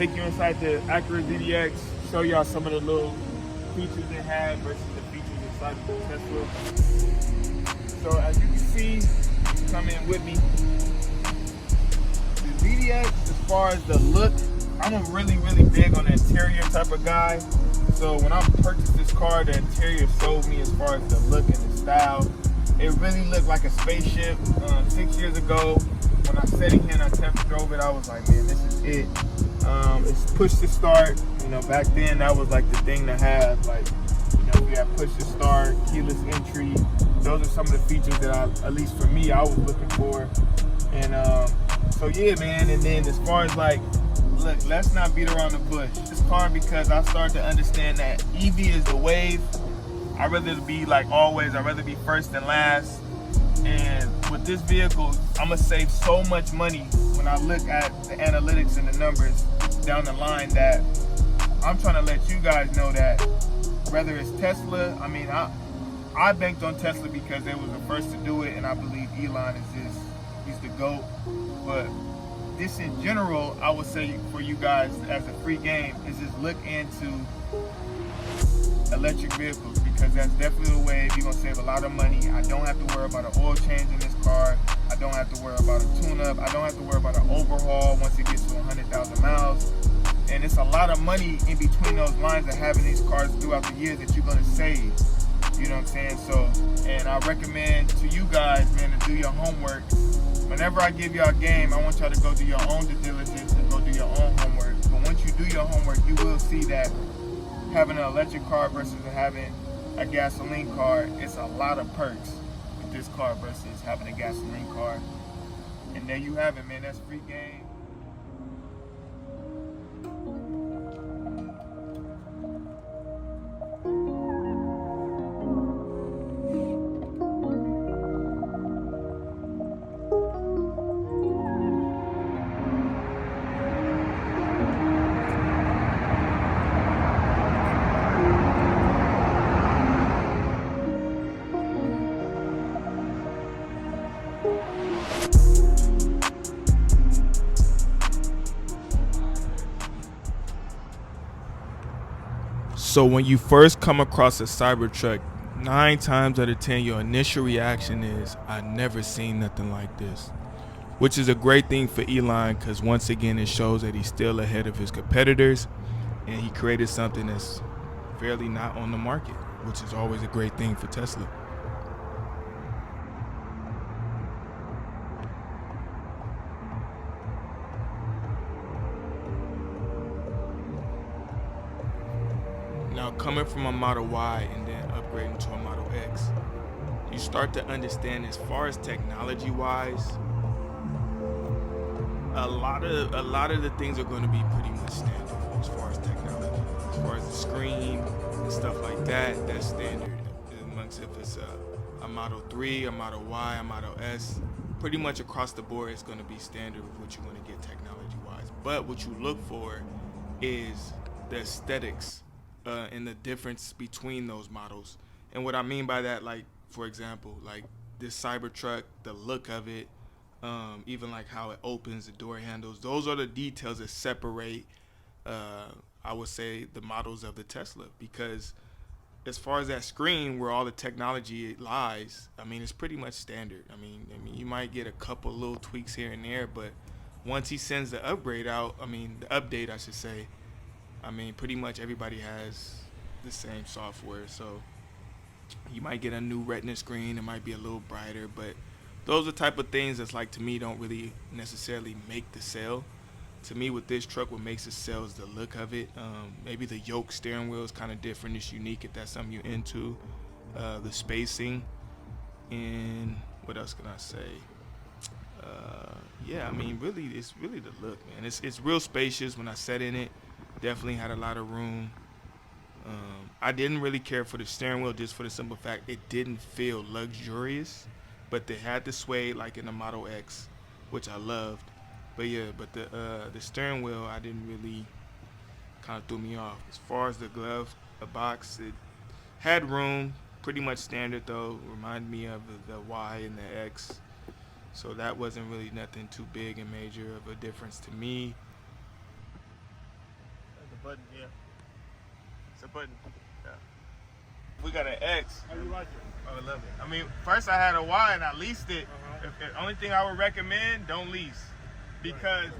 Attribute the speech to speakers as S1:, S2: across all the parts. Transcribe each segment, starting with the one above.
S1: take you inside the Acura ZDX, show y'all some of the little features they have versus the features inside the Tesla. So as you can see, come in with me. The ZDX, as far as the look, I'm a really big on the interior type of guy. So when I purchased this car, the interior sold me as far as the look and the style. It really looked like a spaceship. 6 years ago, when I sat in here and I test drove it, I was like, man, this is it. It's push to start. You know, back then that was like the thing to have. Like, you know, you have push to start, keyless entry. Those are some of the features that at least for me, I was looking for. And so yeah, man. And then as far as like, look, let's not beat around the bush. This car, because I started to understand that EV is the wave. I'd rather be like always, I'd rather be first than last. And with this vehicle, I'm gonna save so much money when I look at the analytics and the numbers down the line, that I'm trying to let you guys know that whether it's Tesla, I mean, I banked on Tesla because they was the first to do it, and I believe Elon he's the GOAT. But this in general, I would say for you guys as a free game is just look into electric vehicles, because that's definitely the way you're gonna save a lot of money. I don't have to worry about an oil change in this car. I don't have to worry about a tune-up. I don't have to worry about an overhaul once it gets to 100,000 miles. And it's a lot of money in between those lines of having these cars throughout the year that you're gonna save. You know what I'm saying? So, and I recommend to you guys, man, to do your homework. Whenever I give y'all a game, I want y'all to go do your own due diligence and go do your own homework. But once you do your homework, you will see that having an electric car versus having a gasoline car, it's a lot of perks with this car versus having a gasoline car. And there you have it, man. That's free game. So when you first come across a Cybertruck, 9 times out of 10, your initial reaction is, I never seen nothing like this. Which is a great thing for Elon, because once again, it shows that he's still ahead of his competitors, and he created something that's fairly not on the market, which is always a great thing for Tesla. Now, coming from a Model Y and then upgrading to a Model X, you start to understand, as far as technology-wise, a lot of the things are going to be pretty much standard as far as technology. As far as the screen and stuff like that, that's standard. Amongst if it's a Model 3, a Model Y, a Model S, pretty much across the board, it's going to be standard with what you're going to get technology-wise. But what you look for is the aesthetics and the difference between those models. And what I mean by that, like, for example, like this Cybertruck, the look of it, even like how it opens, the door handles, those are the details that separate, I would say, the models of the Tesla. Because as far as that screen where all the technology lies, I mean, it's pretty much standard. I mean, you might get a couple little tweaks here and there, but once he sends the upgrade out, I mean, the update, I should say, I mean, pretty much everybody has the same software. So you might get a new retina screen. It might be a little brighter, but those are the type of things that's, like, to me, don't really necessarily make the sale. To me, with this truck, what makes it sell is the look of it. Maybe the yoke steering wheel is kind of different. It's unique if that's something you're into. The spacing. And what else can I say? Yeah, I mean, really, it's really the look, man. It's real spacious. When I sat in it, definitely had a lot of room. I didn't really care for the steering wheel, just for the simple fact it didn't feel luxurious, but they had the sway like in the Model X, which I loved. But yeah, but the steering wheel, I didn't really, kind of threw me off. As far as the glove, the box, it had room, pretty much standard though. Reminded me of the Y and the X. So that wasn't really nothing too big and major of a difference to me. button, yeah. It's a button. Yeah. We got an X.
S2: How you like it?
S1: Oh, I love it. I mean, first I had a Y and I leased it. If the only thing I would recommend, don't lease. Because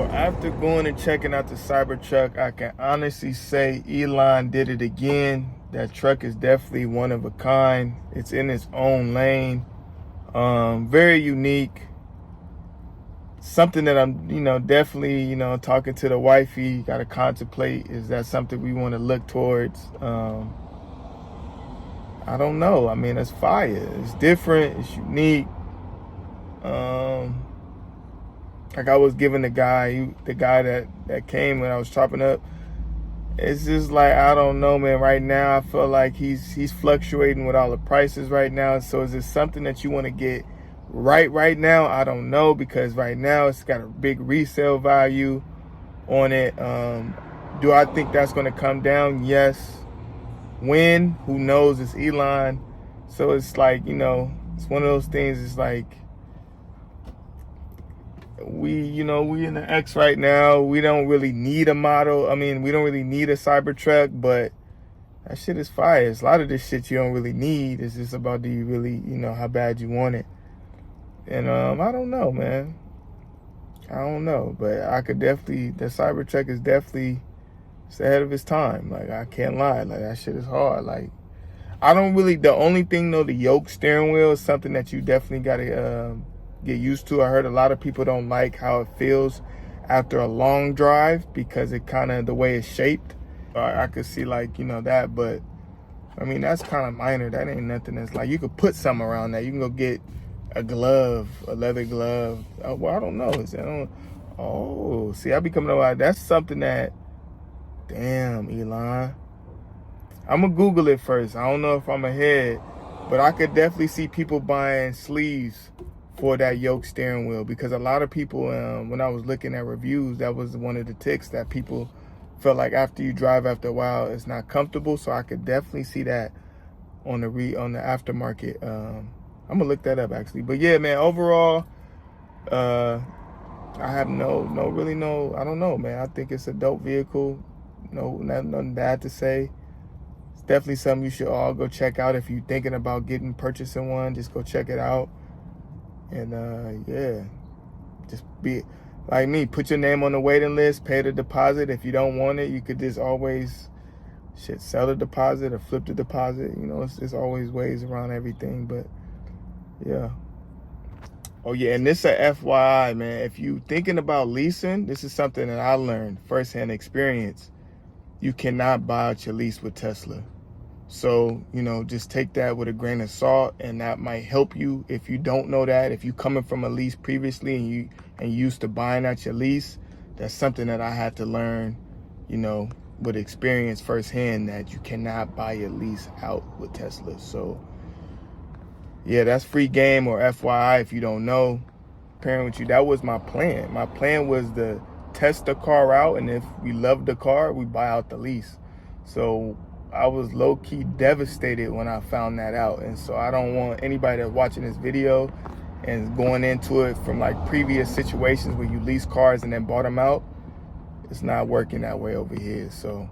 S1: after going and checking out the Cybertruck, I can honestly say Elon did it again. That truck is definitely one of a kind. It's in its own lane. Very unique. Something that I'm, definitely, talking to the wifey, got to contemplate. Is that something we want to look towards? I don't know. I mean, it's fire. It's different. It's unique. Like I was giving the guy that came when I was chopping up, it's just like, I don't know, man. Right now, I feel like he's fluctuating with all the prices right now. So is it something that you want to get right now? I don't know, because right now it's got a big resale value on it. Do I think that's going to come down? Yes. When? Who knows? It's Elon. So it's like, it's one of those things. It's like, we in the X right now. We don't really need a model. I mean, we don't really need a Cybertruck, but that shit is fire. It's a lot of this shit you don't really need. It's just about, do you really, how bad you want it? And I don't know, man. I don't know, but I could definitely, the Cybertruck is definitely, it's ahead of its time. Like, I can't lie. Like, that shit is hard. Like, I don't really, the only thing though, the yoke steering wheel is something that you definitely got to get used to. I heard a lot of people don't like how it feels after a long drive because it kind of, the way it's shaped. I could see like, that, but I mean, that's kind of minor. That ain't nothing that's like, you could put something around that. You can go get a glove, a leather glove. Well, I don't know. Oh, see, I be coming up, that's something that, damn, Elon. I'm gonna Google it first. I don't know if I'm ahead, but I could definitely see people buying sleeves for that yoke steering wheel, because a lot of people, when I was looking at reviews, that was one of the ticks that people felt like after you drive after a while, it's not comfortable. So I could definitely see that on the aftermarket. I'm gonna look that up actually. But yeah, man, overall, I have I don't know, man. I think it's a dope vehicle. Nothing bad to say. It's definitely something you should all go check out. If you're thinking about purchasing one, just go check it out. And yeah, just be like me, put your name on the waiting list, pay the deposit. If you don't want it, you could just always sell the deposit or flip the deposit. It's always ways around everything. But yeah. Oh yeah, and this is a FYI, man. If you thinking about leasing, this is something that I learned firsthand experience. You cannot buy out your lease with Tesla. So, just take that with a grain of salt, and that might help you if you don't know that. If you coming from a lease previously and you used to buying out your lease, that's something that I had to learn, with experience firsthand, that you cannot buy your lease out with Tesla. So, yeah, that's free game or FYI if you don't know. transparent with you. That was my plan. My plan was to test the car out, and if we loved the car, we buy out the lease. So I was low-key devastated when I found that out. And so I don't want anybody that's watching this video and going into it from like previous situations where you lease cars and then bought them out. It's not working that way over here. So